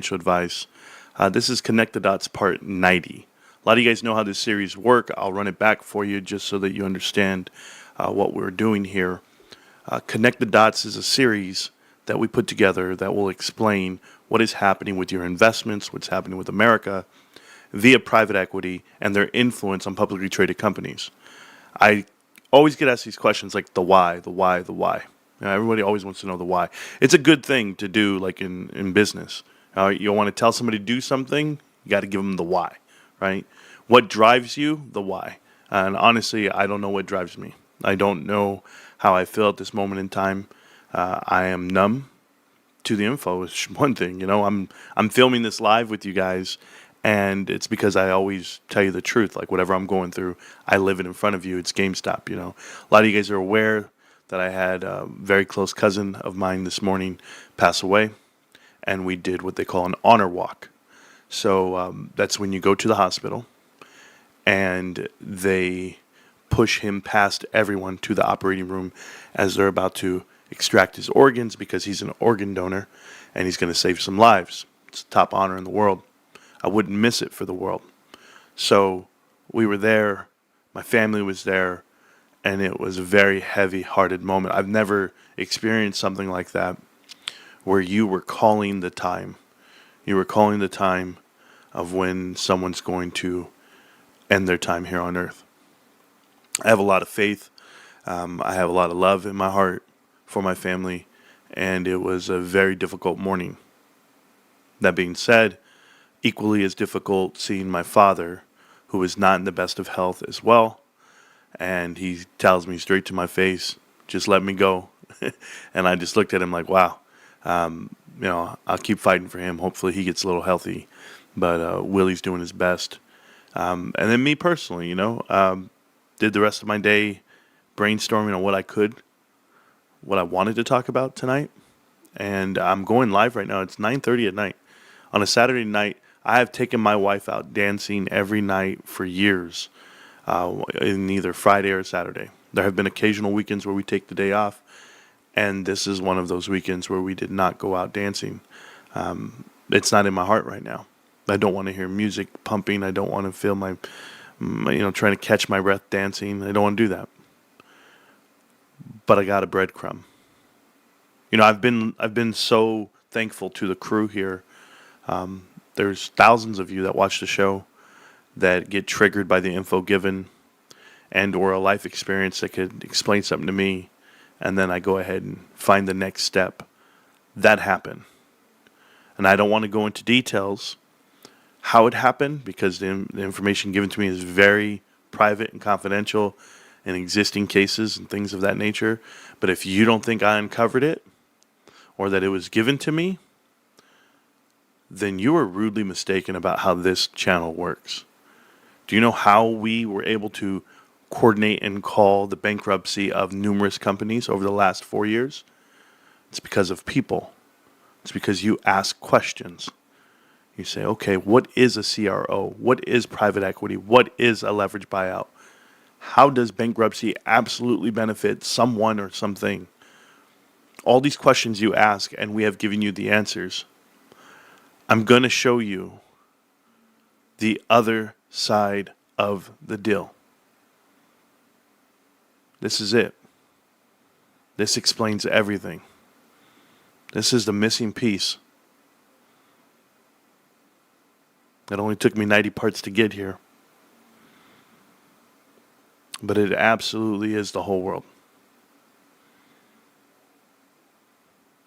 financial advice. This is Connect the Dots Part 90. A lot of you guys know how this series works. I'll run it back for you just so that you understand what we're doing here. Connect the Dots is a series that we put together that will explain what is happening with your investments, what's happening with America via private equity and their influence on publicly traded companies. I always get asked these questions like the why, the why, the why. Everybody always wants to know the why. It's a good thing to do, like in business. You want to tell somebody to do something, you got to give them the why, right? What drives you? The why. And honestly, I don't know what drives me. I don't know how I feel at this moment in time. I am numb to the info. Is one thing, I'm filming this live with you guys, and it's because I always tell you the truth. Like whatever I'm going through, I live it in front of you. It's GameStop. A lot of you guys are aware that I had a very close cousin of mine this morning pass away, and we did what they call an honor walk. So that's when you go to the hospital, and they push him past everyone to the operating room as they're about to extract his organs because he's an organ donor, and he's going to save some lives. It's the top honor in the world. I wouldn't miss it for the world. So we were there. My family was there. And it was a very heavy-hearted moment. I've never experienced something like that where you were calling the time. You were calling the time of when someone's going to end their time here on earth. I have a lot of faith. I have a lot of love in my heart for my family. And it was a very difficult morning. That being said, equally as difficult seeing my father, who is not in the best of health as well. And he tells me straight to my face, just let me go. And I just looked at him like, wow, I'll keep fighting for him. Hopefully he gets a little healthy. But Willie's doing his best. And then me personally, did the rest of my day brainstorming on what I wanted to talk about tonight. And I'm going live right now. It's 9:30 at night. On a Saturday night, I have taken my wife out dancing every night for years. In either Friday or Saturday. There have been occasional weekends where we take the day off, and this is one of those weekends where we did not go out dancing. It's not in my heart right now. I don't want to hear music pumping. I don't want to feel my trying to catch my breath dancing. I don't want to do that. But I got a breadcrumb. I've been so thankful to the crew here. There's thousands of you that watch the show that get triggered by the info given and or a life experience that could explain something to me, and then I go ahead and find the next step. That happened. And I don't want to go into details how it happened because the information given to me is very private and confidential in existing cases and things of that nature. But if you don't think I uncovered it or that it was given to me, then you are rudely mistaken about how this channel works. Do you know how we were able to coordinate and call the bankruptcy of numerous companies over the last 4 years? It's because of people. It's because you ask questions. You say, okay, what is a CRO? What is private equity? What is a leverage buyout? How does bankruptcy absolutely benefit someone or something? All these questions you ask, and we have given you the answers. I'm going to show you the other side of the deal. This is it. This explains everything. This is the missing piece. It only took me 90 parts to get here. But it absolutely is the whole world.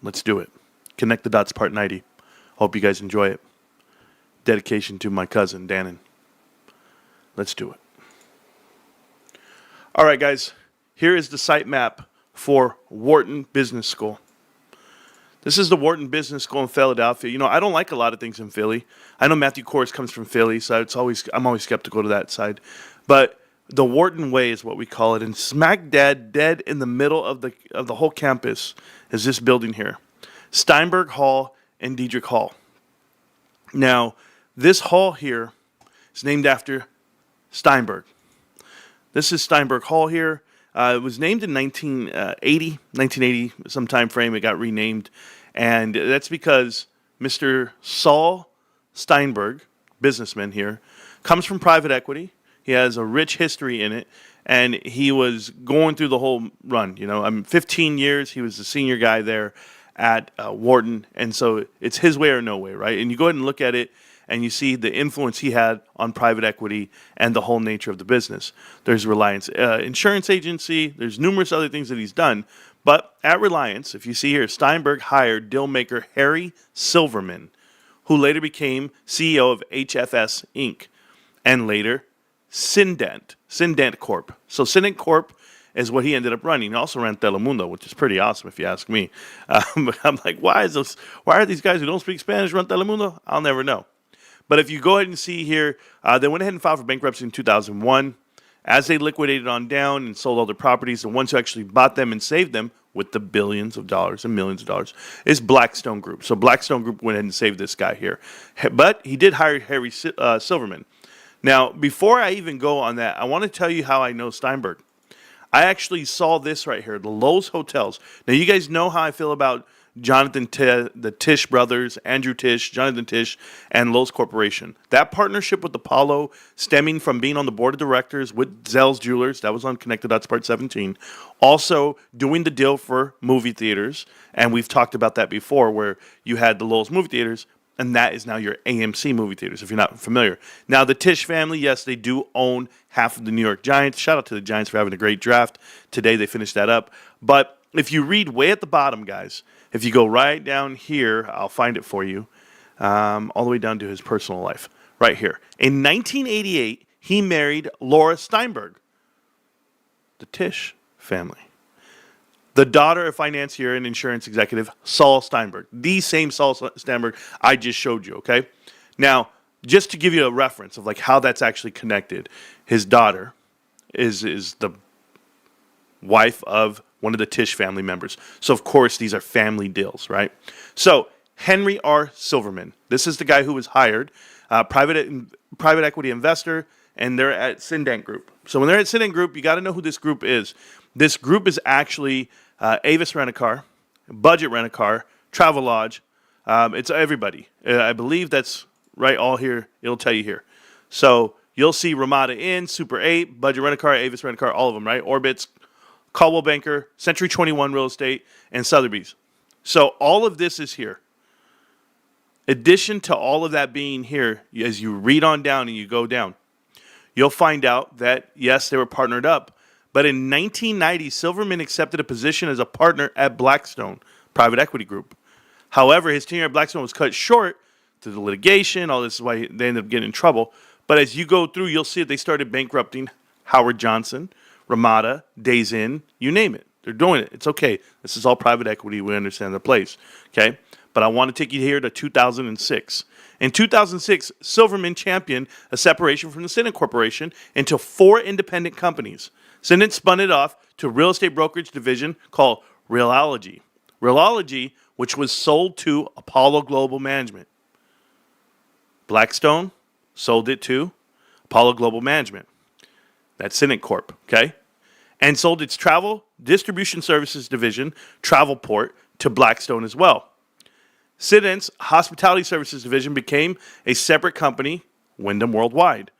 Let's do it. Connect the Dots Part 90. Hope you guys enjoy it. Dedication to my cousin, Dannon. Let's do it. All right, guys. Here is the site map for Wharton Business School. This is the Wharton Business School in Philadelphia. I don't like a lot of things in Philly. I know Matthew Kors comes from Philly, so I'm always skeptical to that side. But the Wharton Way is what we call it, and smack dead in the middle of the whole campus is this building here, Steinberg Hall and Diedrich Hall. Now, this hall here is named after Steinberg. This is Steinberg Hall here. It was named in 1980, some time frame. It got renamed, and that's because Mr. Saul Steinberg, businessman here, comes from private equity. He has a rich history in it, and he was going through the whole run. 15 years. He was the senior guy there at Wharton, and so it's his way or no way, right? And you go ahead and look at it, and you see the influence he had on private equity and the whole nature of the business. There's Reliance Insurance Agency. There's numerous other things that he's done. But at Reliance, if you see here, Steinberg hired deal maker Harry Silverman, who later became CEO of HFS Inc. and later Cindent Corp. So Cindent Corp is what he ended up running. He also ran Telemundo, which is pretty awesome if you ask me. But I'm like, why are these guys who don't speak Spanish run Telemundo? I'll never know. But if you go ahead and see here, they went ahead and filed for bankruptcy in 2001. As they liquidated on down and sold all their properties, the ones who actually bought them and saved them with the billions of dollars and millions of dollars is Blackstone Group. So Blackstone Group went ahead and saved this guy here. But he did hire Harry Silverman. Now, before I even go on that, I want to tell you how I know Steinberg. I actually saw this right here, the Lowe's Hotels. Now, you guys know how I feel about the Tisch brothers, Andrew Tisch, Jonathan Tisch, and Lowe's Corporation. That partnership with Apollo, stemming from being on the board of directors with Zell's Jewelers, that was on Connected Dots Part 17. Also doing the deal for movie theaters, and we've talked about that before, where you had the Lowe's movie theaters, and that is now your AMC movie theaters, if you're not familiar. Now, the Tisch family, yes, they do own half of the New York Giants. Shout out to the Giants for having a great draft. Today, they finished that up. But if you read way at the bottom, guys, if you go right down here, I'll find it for you, all the way down to his personal life, right here. In 1988, he married Laura Steinberg, the Tisch family. The daughter of financier and insurance executive Saul Steinberg, the same Saul Steinberg I just showed you, okay? Now, just to give you a reference of like how that's actually connected, his daughter is the wife of one of the Tisch family members. So, of course, these are family deals, right? So, Henry R. Silverman, this is the guy who was hired, private equity investor, and they're at Cindent Group. So, when they're at Cindent Group, you got to know who this group is. This group is actually Avis Rent-A-Car, Budget Rent-A-Car, Travelodge. It's everybody. I believe that's right all here. It'll tell you here. So, you'll see Ramada Inn, Super 8, Budget Rent-A-Car, Avis Rent-A-Car, all of them, right? Orbitz, Caldwell Banker, Century 21 Real Estate, and Sotheby's. So all of this is here. Addition to all of that being here, as you read on down and you go down, you'll find out that, yes, they were partnered up. But in 1990, Silverman accepted a position as a partner at Blackstone, private equity group. However, his tenure at Blackstone was cut short through the litigation. All this is why they ended up getting in trouble. But as you go through, you'll see that they started bankrupting Howard Johnson, Ramada, Days Inn, you name it. They're doing it. It's okay. This is all private equity. We understand the place. Okay? But I want to take you here to 2006. In 2006, Silverman championed a separation from the Cindent Corporation into 4 independent companies. Cindent spun it off to a real estate brokerage division called Realogy. Realogy, which was sold to Apollo Global Management. Blackstone sold it to Apollo Global Management. That's Cindent Corp, okay? And sold its travel distribution services division, Travelport, to Blackstone as well. Cindent's hospitality services division became a separate company, Wyndham Worldwide.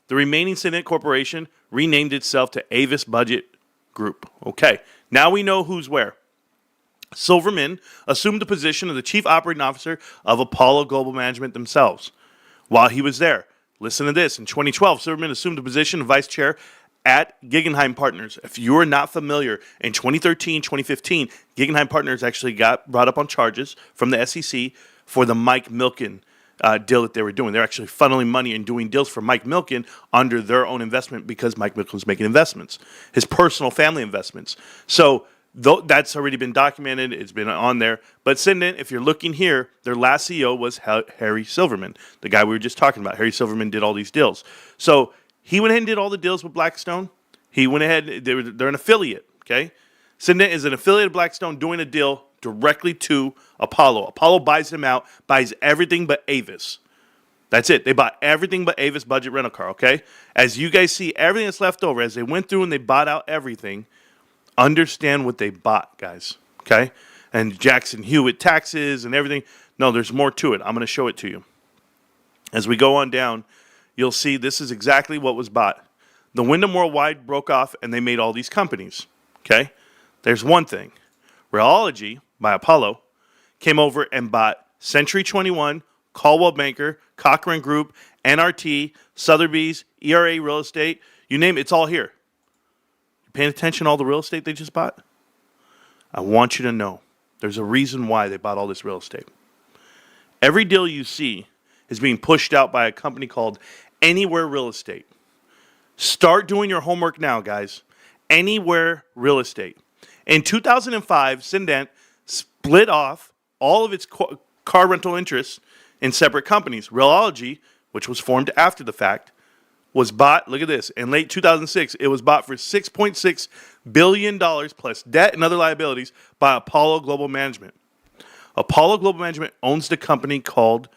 The remaining Cindent Corporation renamed itself to Avis Budget Group. Okay, now we know who's where. Silverman assumed the position of the chief operating officer of Apollo Global Management themselves. While he was there, listen to this. In 2012, Silverman assumed the position of vice chair at Guggenheim Partners. If you are not familiar, in 2013, 2015, Guggenheim Partners actually got brought up on charges from the SEC for the Mike Milken deal that they were doing. They're actually funneling money and doing deals for Mike Milken under their own investment because Mike Milken was making investments, his personal family investments. So that's already been documented. It's been on there. But Cindent, if you're looking here, their last CEO was Harry Silverman, the guy we were just talking about. Harry Silverman did all these deals. So he went ahead and did all the deals with Blackstone. He went ahead. They're an affiliate, okay? Cindent is an affiliate of Blackstone doing a deal directly to Apollo. Apollo buys them out, buys everything but Avis. That's it. They bought everything but Avis Budget Rent-A-Car, okay? As you guys see, everything that's left over, as they went through and they bought out everything, understand what they bought, guys, okay? And Jackson Hewitt taxes and everything. No, there's more to it. I'm going to show it to you. As we go on down, you'll see this is exactly what was bought. The Wyndham Worldwide broke off, and they made all these companies. Okay? There's one thing. Realogy by Apollo came over and bought Century 21, Caldwell Banker, Cochran Group, NRT, Sotheby's, ERA Real Estate. You name it, it's all here. You paying attention to all the real estate they just bought? I want you to know there's a reason why they bought all this real estate. Every deal you see is being pushed out by a company called Anywhere Real Estate. Start doing your homework now, guys. Anywhere Real Estate. In 2005, Cindant split off all of its car rental interests in separate companies. Realogy, which was formed after the fact, was bought, look at this, in late 2006, it was bought for $6.6 billion plus debt and other liabilities by Apollo Global Management. Apollo Global Management owns the company called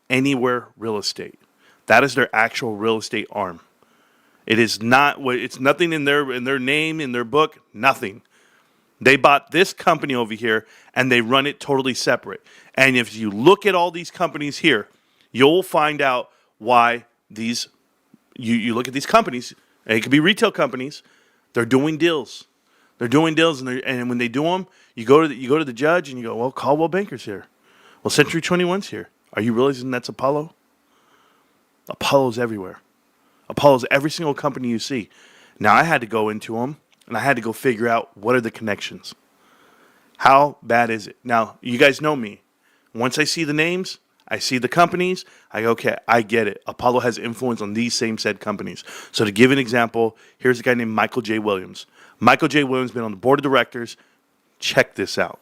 Anywhere Real Estate. That is their actual real estate arm. It is not, it's nothing in their name, in their book, nothing. They bought this company over here, and they run it totally separate. And if you look at all these companies here, you'll find out why these, you look at these companies, and it could be retail companies, they're doing deals. They're doing deals, and when they do them, you go to the judge, and you go, well, Caldwell Banker's here. Well, Century 21's here. Are you realizing that's Apollo? Apollo's everywhere. Apollo's every single company you see. Now, I had to go into them, and I had to go figure out what are the connections. How bad is it? Now, you guys know me. Once I see the names, I see the companies, I go, okay, I get it. Apollo has influence on these same said companies. So to give an example, here's a guy named Michael J. Williams. Michael J. Williams has been on the board of directors. Check this out.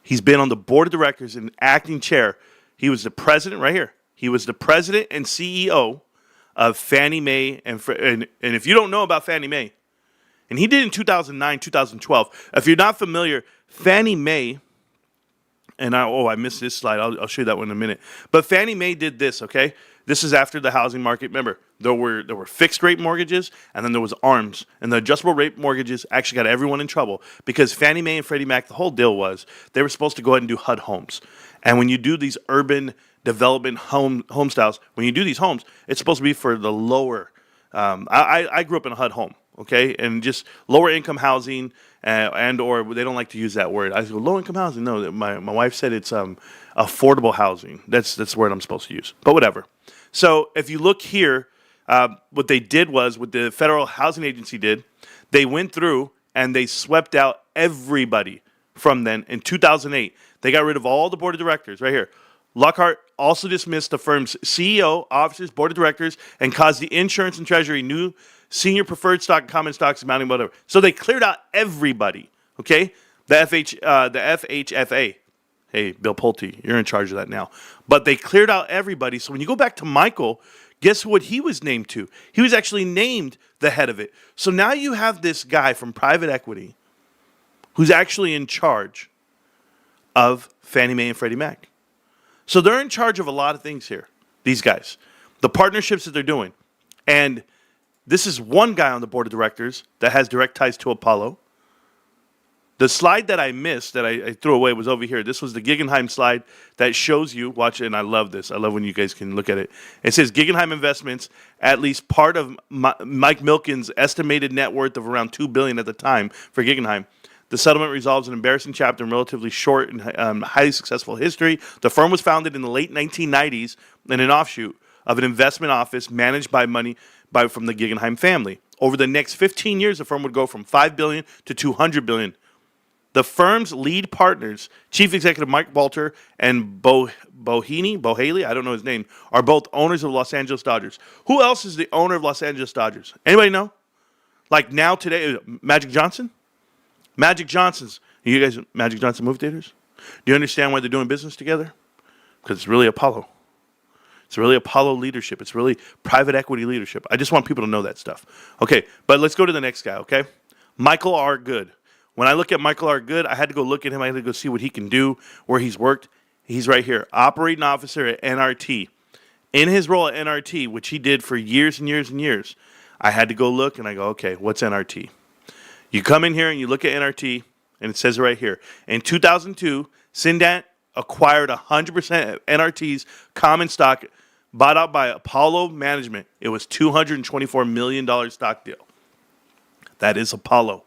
He's been on the board of directors and acting chair. He was the president right here. He was the president and CEO of Fannie Mae. And if you don't know about Fannie Mae, and he did in 2009, 2012. If you're not familiar, Fannie Mae, and I missed this slide. I'll show you that one in a minute. But Fannie Mae did this, okay? This is after the housing market. Remember, there were fixed rate mortgages, and then there was ARMs. And the adjustable rate mortgages actually got everyone in trouble because Fannie Mae and Freddie Mac, the whole deal was they were supposed to go ahead and do HUD homes. And when you do these urban development home styles, when you do these homes, it's supposed to be for the lower. I grew up in a HUD home. Okay, and just lower income housing, and or they don't like to use that word. I go low income housing. No, my wife said it's affordable housing. That's the word I'm supposed to use. But whatever. So if you look here, what they did was what the Federal Housing Agency did. They went through and they swept out everybody from then. In 2008, they got rid of all the board of directors right here. Lockhart also dismissed the firm's CEO, officers, board of directors, and caused the insurance and treasury new senior preferred stock, common stocks, amounting whatever. So they cleared out everybody. Okay, the FHFA. Hey, Bill Pulte, you're in charge of that now. But they cleared out everybody. So when you go back to Michael, guess what he was named to? He was actually named the head of it. So now you have this guy from private equity who's actually in charge of Fannie Mae and Freddie Mac. So they're in charge of a lot of things here, these guys. The partnerships that they're doing. And this is one guy on the board of directors that has direct ties to Apollo. The slide that I missed, that I threw away, was over here. This was the Guggenheim slide that shows you, watch it, and I love this. I love when you guys can look at it. It says Guggenheim Investments, at least part of Mike Milken's estimated net worth of around $2 billion at the time for Guggenheim. The settlement resolves an embarrassing chapter in relatively short and highly successful history. The firm was founded in the late 1990s in an offshoot of an investment office managed by money from the Guggenheim family. Over the next 15 years, the firm would go from $5 billion to $200 billion. The firm's lead partners, Chief Executive Mike Walter and Bohaley, I don't know his name, are both owners of Los Angeles Dodgers. Who else is the owner of Los Angeles Dodgers? Anybody know? Like now, today, Magic Johnson? Magic Johnson's. You guys, Magic Johnson movie theaters? Do you understand why they're doing business together? Because it's really Apollo. It's really Apollo leadership. It's really private equity leadership. I just want people to know that stuff. Okay, but let's go to the next guy, okay? Michael R. Good. When I look at Michael R. Good, I had to go look at him. I had to go see what he can do, where he's worked. He's right here, operating officer at NRT. In his role at NRT, which he did for years and years and years, I had to go look, and I go, okay, what's NRT? You come in here and you look at NRT, and it says right here. In 2002, Cindant acquired 100% of NRT's common stock bought out by Apollo Management. It was $224 million stock deal. That is Apollo.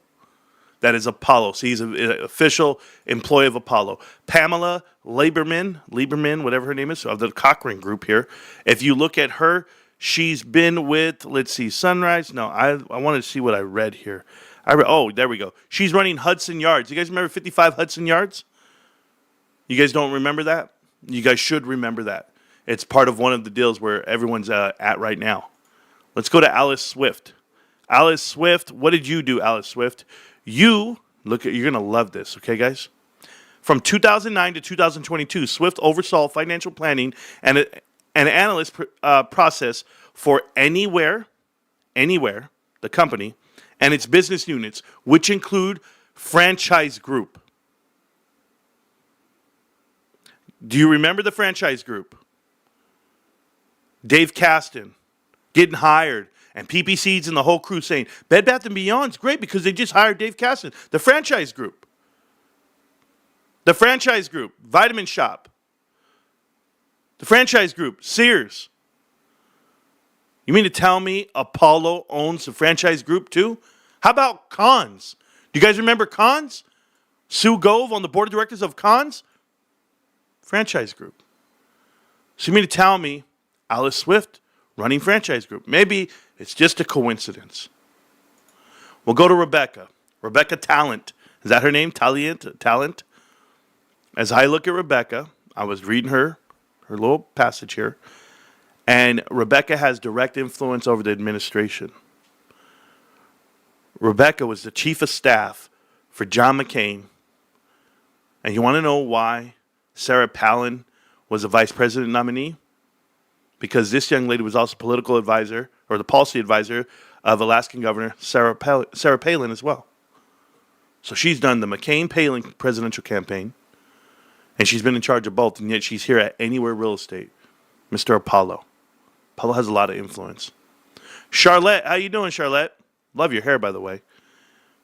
That is Apollo. So he's an official employee of Apollo. Pamela Lieberman, whatever her name is, of the Cochrane Group here. If you look at her, she's been with, let's see, Sunrise. No, I wanted to see what I read here. There we go. She's running Hudson Yards. You guys remember 55 Hudson Yards? You guys don't remember that? You guys should remember that. It's part of one of the deals where everyone's at right now. Let's go to Alice Swift. Alice Swift, what did you do, Alice Swift? You're going to love this, okay, guys? From 2009 to 2022, Swift oversaw financial planning and an analyst process for Anywhere, the company, and its business units, which include Franchise Group. Do you remember the Franchise Group? Dave Caston getting hired, and PP Seeds and the whole crew saying, Bed Bath & Beyond's great because they just hired Dave Caston. The Franchise Group. The Franchise Group, Vitamin Shop. The Franchise Group, Sears. You mean to tell me Apollo owns the Franchise Group too? How about Conn's? Do you guys remember Conn's? Sue Gove on the board of directors of Conn's? Franchise Group. So you mean to tell me Alice Swift running Franchise Group? Maybe it's just a coincidence. We'll go to Rebecca. Rebecca Talent. Is that her name? Talent? As I look at Rebecca, I was reading her little passage here, and Rebecca has direct influence over the administration. Rebecca was the chief of staff for John McCain. And you want to know why Sarah Palin was a vice president nominee? Because this young lady was also political advisor, or the policy advisor of Alaskan Governor Sarah Palin as well. So she's done the McCain-Palin presidential campaign, and she's been in charge of both, and yet she's here at Anywhere Real Estate. Mr. Apollo. Apollo has a lot of influence. Charlotte, how you doing, Charlotte? Love your hair, by the way.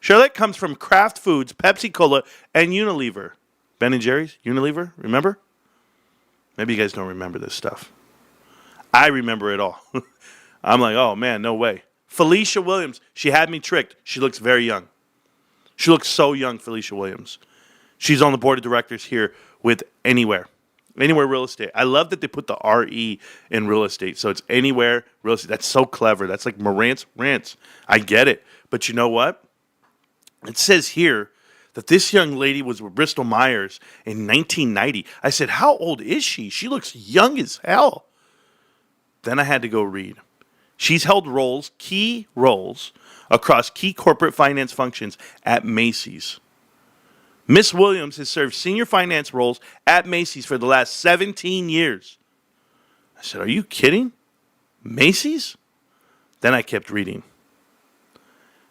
Charlotte comes from Kraft Foods, Pepsi Cola, and Unilever. Ben & Jerry's, Unilever, remember? Maybe you guys don't remember this stuff. I remember it all. I'm like, oh, man, no way. Felicia Williams, she had me tricked. She looks very young. She looks so young, Felicia Williams. She's on the board of directors here with Anywhere Real Estate. I love that they put the R-E in real estate. So it's Anywhere Real Estate. That's so clever. That's like Marantz Rantz. I get it. But you know what? It says here that this young lady was with Bristol Myers in 1990. I said, how old is she? She looks young as hell. Then I had to go read. She's held key roles, across key corporate finance functions at Macy's. Miss Williams has served senior finance roles at Macy's for the last 17 years. I said, are you kidding? Macy's? Then I kept reading.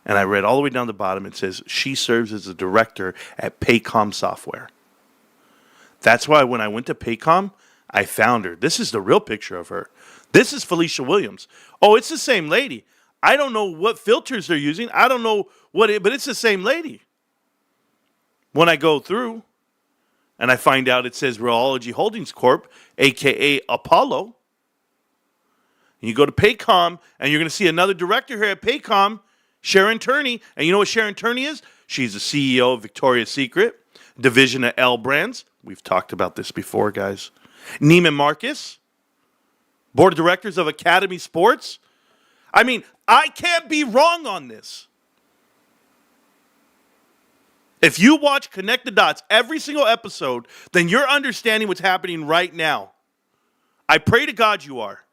And I read all the way down the bottom. It says she serves as a director at Paycom Software. That's why when I went to Paycom, I found her. This is the real picture of her. This is Felicia Williams. Oh, it's the same lady. I don't know what filters they're using. I don't know but it's the same lady. When I go through and I find out it says Reology Holdings Corp, a.k.a. Apollo, and you go to Paycom and you're going to see another director here at Paycom, Sharon Turney. And you know what Sharon Turney is? She's the CEO of Victoria's Secret, division of L Brands. We've talked about this before, guys. Neiman Marcus, board of directors of Academy Sports. I mean, I can't be wrong on this. If you watch Connect the Dots every single episode, then you're understanding what's happening right now. I pray to God you are.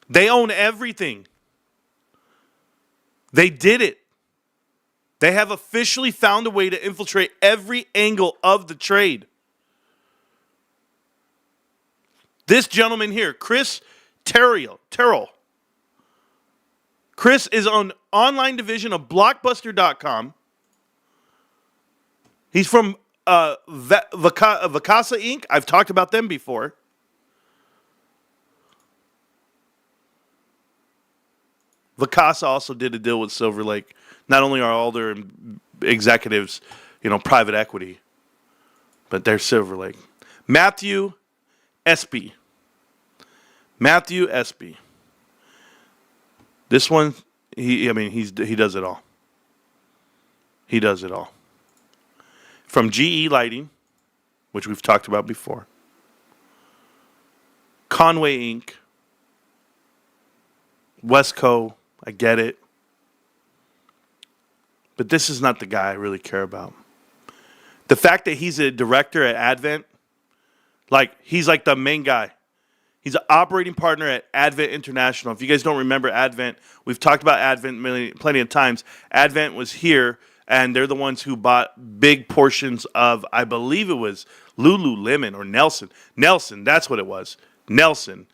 They own everything. They did it. They have officially found a way to infiltrate every angle of the trade. This gentleman here, Chris Terrell. Chris is on online division of Blockbuster.com. He's from Vacasa Inc. I've talked about them before. Vacasa also did a deal with Silver Lake. Not only are all their executives, private equity, But they're Silver Lake. Matthew Espy. Matthew Espy. This one, he does it all. He does it all. From GE Lighting, which we've talked about before. Conway Inc. Westco, I get it. But this is not the guy I really care about. The fact that he's a director at Advent, like he's like the main guy. He's an operating partner at Advent International. If you guys don't remember Advent, we've talked about Advent plenty of times. Advent was here, and they're the ones who bought big portions of, I believe it was Lululemon or Nelson. Nelson, that's what it was. Nelson.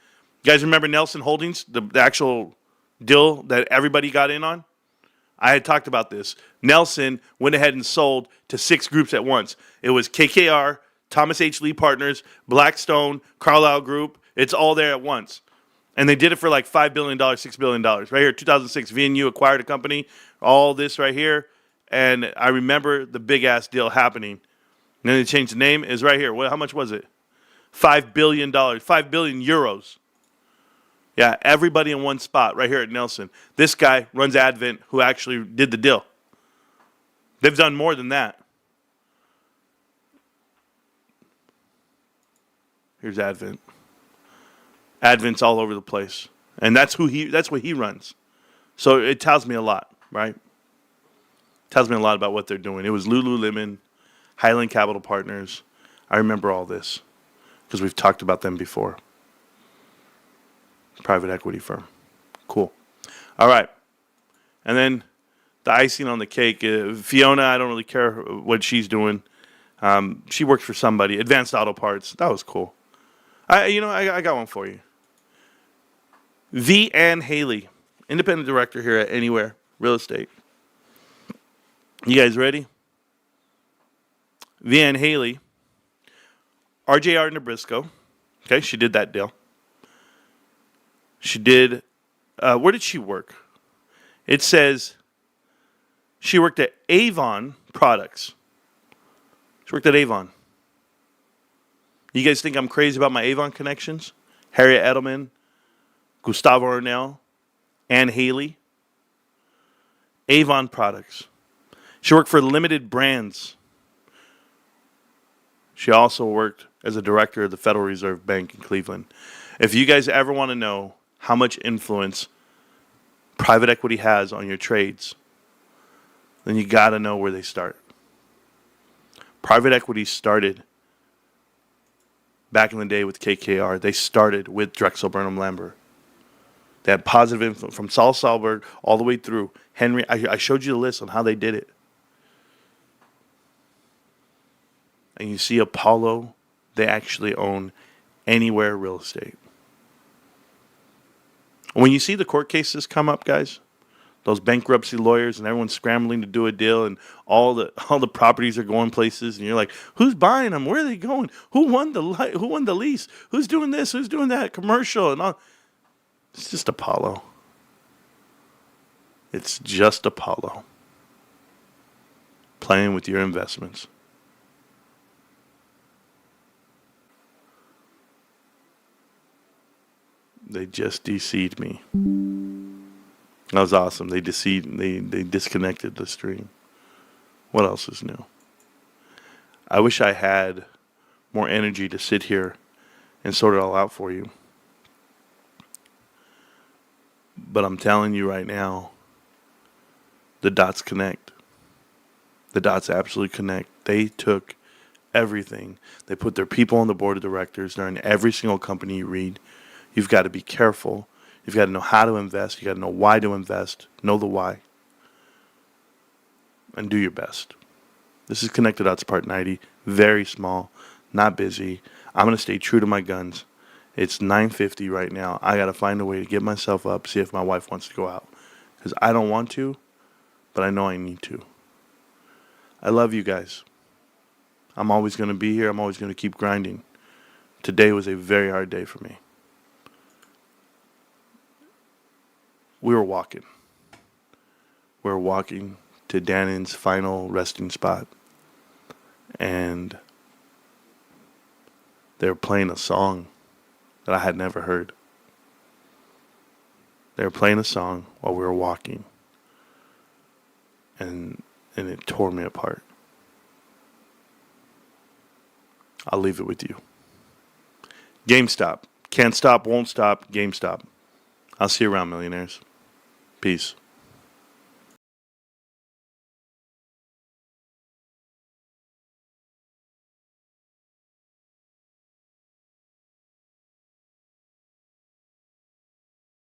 You guys remember Nelson Holdings, the actual deal that everybody got in on? I had talked about this. Nelson went ahead and sold to 6 groups at once. It was KKR, Thomas H. Lee Partners, Blackstone, Carlyle Group. It's all there at once. And they did it for like $5 billion, $6 billion. Right here, 2006, VNU acquired a company. All this right here. And I remember the big-ass deal happening. And then they changed the name. It's right here. How much was it? $5 billion. 5 billion euros. Yeah, everybody in one spot right here at Nelson. This guy runs Advent, who actually did the deal. They've done more than that. Here's Advent. Advent's all over the place. And that's what he runs. So it tells me a lot, right? It tells me a lot about what they're doing. It was Lululemon, Highland Capital Partners. I remember all this because we've talked about them before. Private equity firm. Cool. All right. And then the icing on the cake, Fiona, I don't really care what she's doing. She works for somebody. Advanced Auto Parts. That was cool. I got one for you. V. Ann Haley, independent director here at Anywhere Real Estate. You guys ready? V. Ann Haley, RJR Nabrisco. Okay, she did that deal. She did, where did she work? It says she worked at Avon Products. She worked at Avon. You guys think I'm crazy about my Avon connections? Harriet Edelman, Gustavo Arnell, Ann Haley. Avon Products. She worked for Limited Brands. She also worked as a director of the Federal Reserve Bank in Cleveland. If you guys ever want to know how much influence private equity has on your trades, then you got to know where they start. Private equity started back in the day with KKR. They started with Drexel Burnham Lambert. They had positive influence from Saul Salberg all the way through. Henry, I showed you the list on how they did it. And you see Apollo, they actually own Anywhere Real Estate. When you see the court cases come up, guys, those bankruptcy lawyers and everyone's scrambling to do a deal and all the properties are going places and you're like, who's buying them? Where are they going? Who won the lease? Who's doing this? Who's doing that? Commercial and all. It's just Apollo. It's just Apollo. Playing with your investments. They just deceived me. That was awesome. They deceived. They disconnected the stream. What else is new? I wish I had more energy to sit here and sort it all out for you. But I'm telling you right now, the dots connect. The dots absolutely connect. They took everything. They put their people on the board of directors. They're in every single company you read. You've got to be careful. You've got to know how to invest. You've got to know why to invest. Know the why. And do your best. This is Connected Dots Part 90. Very small. Not busy. I'm going to stay true to my guns. It's 9:50 right now. I got to find a way to get myself up, see if my wife wants to go out. Because I don't want to, but I know I need to. I love you guys. I'm always going to be here. I'm always going to keep grinding. Today was a very hard day for me. We were walking. We were walking to Dannon's final resting spot. And They were playing a song that I had never heard. They were playing a song while we were walking, and it tore me apart. I'll leave it with you. GameStop. Can't stop, won't stop, GameStop. I'll see you around, millionaires. Peace.